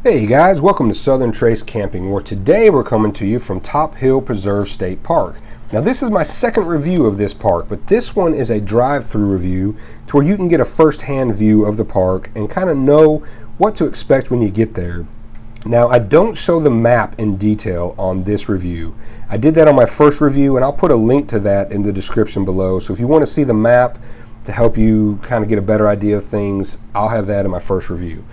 Hey guys, welcome to SouthernTrace Camping, where today we're coming to you from Top Hill Preserve State Park. Now this is my second review of this park, but this one is a drive-through review to where you can get a first-hand view of the park and kind of know what to expect when you get there. Now I don't show the map in detail on this review. I did that on my first review and I'll put a link to that in the description below. So if you want to see the map to help you kind of get a better idea of things, I'll have that in my first review.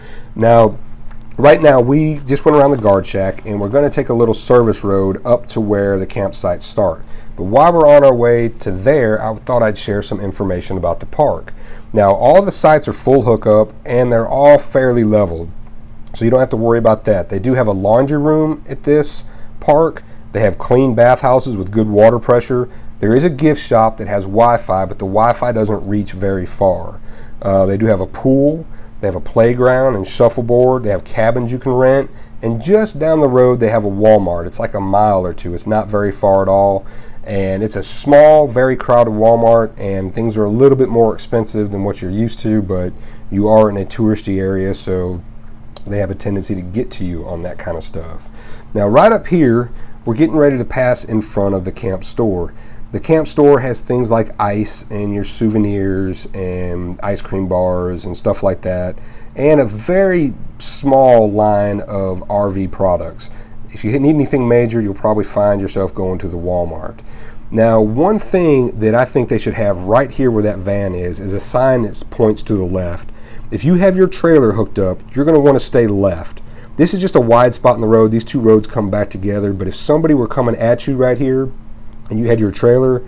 Right now, we just went around the guard shack and we're going to take a little service road up to where the campsites start. But while we're on our way to there, I thought I'd share some information about the park. Now, all the sites are full hookup and they're all fairly leveled, so you don't have to worry about that. They do have a laundry room at this park. They have clean bathhouses with good water pressure. There is a gift shop that has Wi-Fi, but the Wi-Fi doesn't reach very far. They do have a pool. They have a playground and shuffleboard. They have cabins you can rent. And just down the road, they have a Walmart. It's like a mile or two. It's not very far at all. And it's a small, very crowded Walmart. And things are a little bit more expensive than what you're used to. But you are in a touristy area, so they have a tendency to get to you on that kind of stuff. Now, right up here, we're getting ready to pass in front of the camp store. The camp store has things like ice and your souvenirs and ice cream bars and stuff like that, and a very small line of RV products. If you need anything major, you'll probably find yourself going to the Walmart. Now, one thing that I think they should have right here where that van is a sign that points to the left. If you have your trailer hooked up, you're going to want to stay left. This is just a wide spot in the road. These two roads come back together, but if somebody were coming at you right here, and you had your trailer,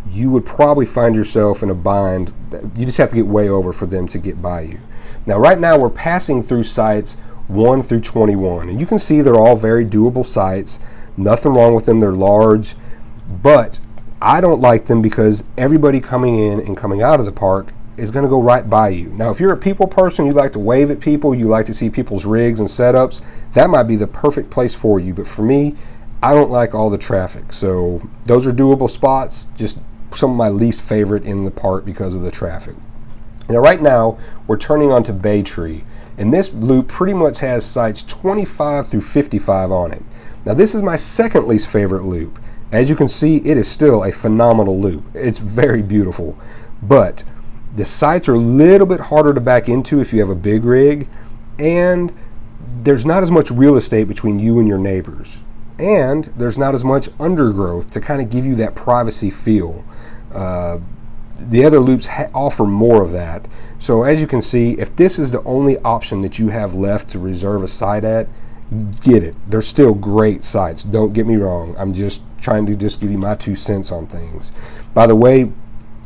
you would probably find yourself in a bind. You just have to get way over for them to get by you. Now, right now, we're passing through sites 1 through 21, and you can see they're all very doable sites. Nothing wrong with them. They're large, but I don't like them because everybody coming in and coming out of the park is going to go right by you. Now, if you're a people person, you like to wave at people, you like to see people's rigs and setups, that might be the perfect place for you. But for me, I don't like all the traffic. So those are doable spots, just some of my least favorite in the park because of the traffic. Now right now, we're turning onto Bay Tree, and this loop pretty much has sites 25 through 55 on it. Now this is my second least favorite loop. As you can see, it is still a phenomenal loop. It's very beautiful, but the sites are a little bit harder to back into if you have a big rig, and there's not as much real estate between you and your neighbors. And there's not as much undergrowth to kind of give you that privacy feel. The other loops offer more of that. So as you can see, if this is the only option that you have left to reserve a site at, get it. They're still great sites, don't get me wrong. I'm just trying to give you my 2 cents on things. By the way,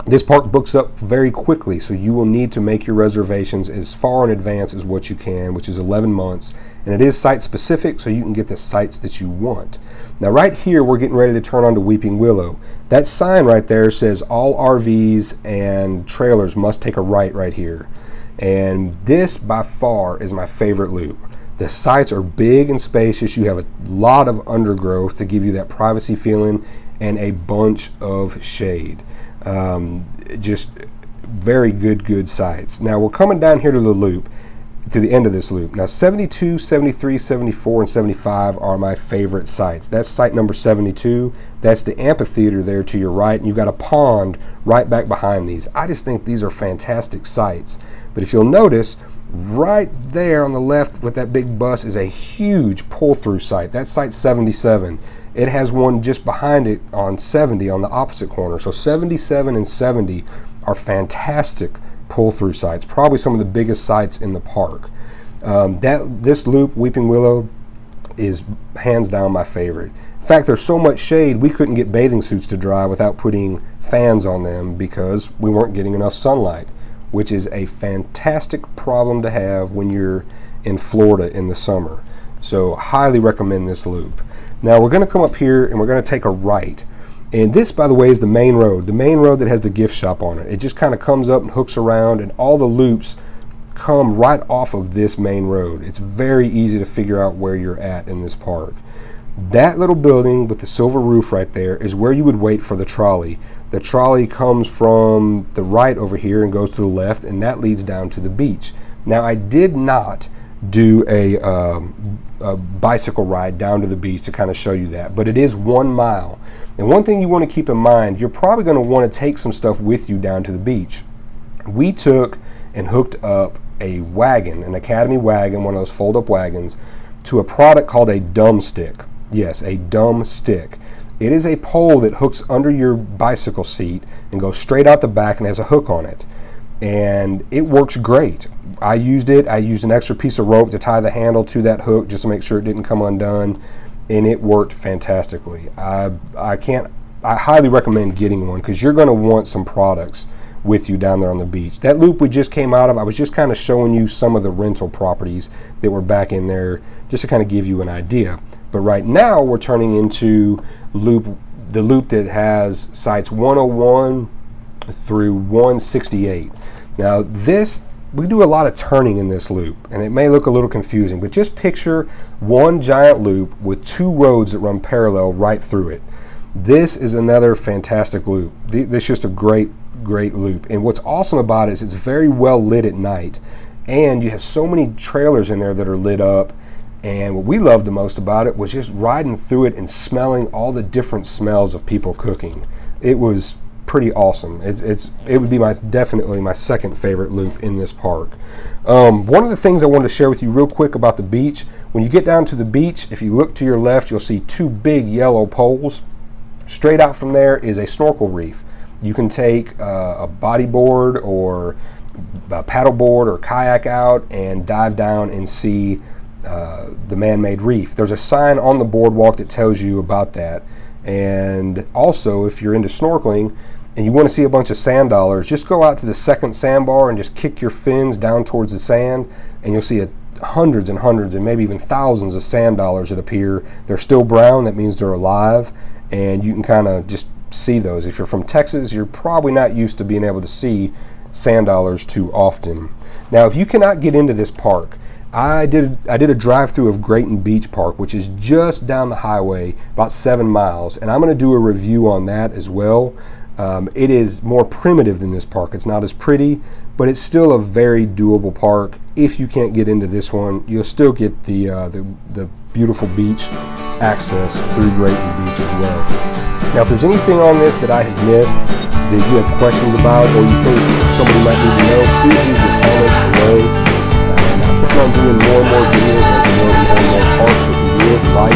this park books up very quickly, so you will need to make your reservations as far in advance as what you can, which is 11 months. And it is site specific, so you can get the sites that you want. Now right here, we're getting ready to turn on to Weeping Willow. That sign right there says all RVs and trailers must take a right here. And this by far is my favorite loop. The sites are big and spacious. You have a lot of undergrowth to give you that privacy feeling and a bunch of shade. Just very good sites. Now we're coming down here to the loop, to the end of this loop. Now 72, 73, 74, and 75 are my favorite sites. That's site number 72. That's the amphitheater there to your right, and you've got a pond right back behind these. I just think these are fantastic sites. But if you'll notice, right there on the left with that big bus is a huge pull-through site. That's site 77. It has one just behind it on 70 on the opposite corner. So 77 and 70 are fantastic pull-through sites, probably some of the biggest sites in the park. This loop, Weeping Willow, is hands down my favorite. In fact, there's so much shade we couldn't get bathing suits to dry without putting fans on them because we weren't getting enough sunlight, which is a fantastic problem to have when you're in Florida in the summer. So highly recommend this loop. Now we're going to come up here and we're going to take a right. And this, by the way, is the main road that has the gift shop on it. It just kind of comes up and hooks around, and all the loops come right off of this main road. It's very easy to figure out where you're at in this park. That little building with the silver roof right there is where you would wait for the trolley. The trolley comes from the right over here and goes to the left, and that leads down to the beach. Now, I did not do a bicycle ride down to the beach to kind of show you that. But it is 1 mile. And one thing you want to keep in mind, you're probably going to want to take some stuff with you down to the beach. We took and hooked up a wagon, an Academy wagon, one of those fold-up wagons, to a product called a dumb stick. Yes, a dumb stick. It is a pole that hooks under your bicycle seat and goes straight out the back and has a hook on it. And it works great. I used it. I used an extra piece of rope to tie the handle to that hook just to make sure it didn't come undone, and it worked fantastically. I highly recommend getting one because you're going to want some products with you down there on the beach. That loop we just came out of, I was just kind of showing you some of the rental properties that were back in there just to kind of give you an idea. But right now we're turning into the loop that has sites 101 through 168. Now we do a lot of turning in this loop, and it may look a little confusing, but just picture one giant loop with 2 roads that run parallel right through it. This is another fantastic loop. This is just a great loop. And what's awesome about it is it's very well lit at night, and you have so many trailers in there that are lit up. And what we loved the most about it was just riding through it and smelling all the different smells of people cooking. It was pretty awesome. It would be definitely my second favorite loop in this park. One of the things I wanted to share with you real quick about the beach, when you get down to the beach, if you look to your left, you'll see 2 big yellow poles. Straight out from there is a snorkel reef. You can take a bodyboard or a paddleboard or kayak out and dive down and see the man-made reef. There's a sign on the boardwalk that tells you about that. And also, if you're into snorkeling and you want to see a bunch of sand dollars, just go out to the second sandbar and just kick your fins down towards the sand, and you'll see hundreds and hundreds and maybe even thousands of sand dollars that appear. They're still brown, that means they're alive, and you can kind of just see those. If you're from Texas, you're probably not used to being able to see sand dollars too often. Now, if you cannot get into this park, I did a drive-through of Grayton Beach Park, which is just down the highway, about 7 miles, and I'm going to do a review on that as well. It is more primitive than this park. It's not as pretty, but it's still a very doable park. If you can't get into this one, you'll still get the beautiful beach access through Grayton Beach as well. Now, if there's anything on this that I have missed, that you have questions about, or you think somebody might need to know, please leave your comments below. I'm doing more and more videos as we learn more and more parks. So if you would like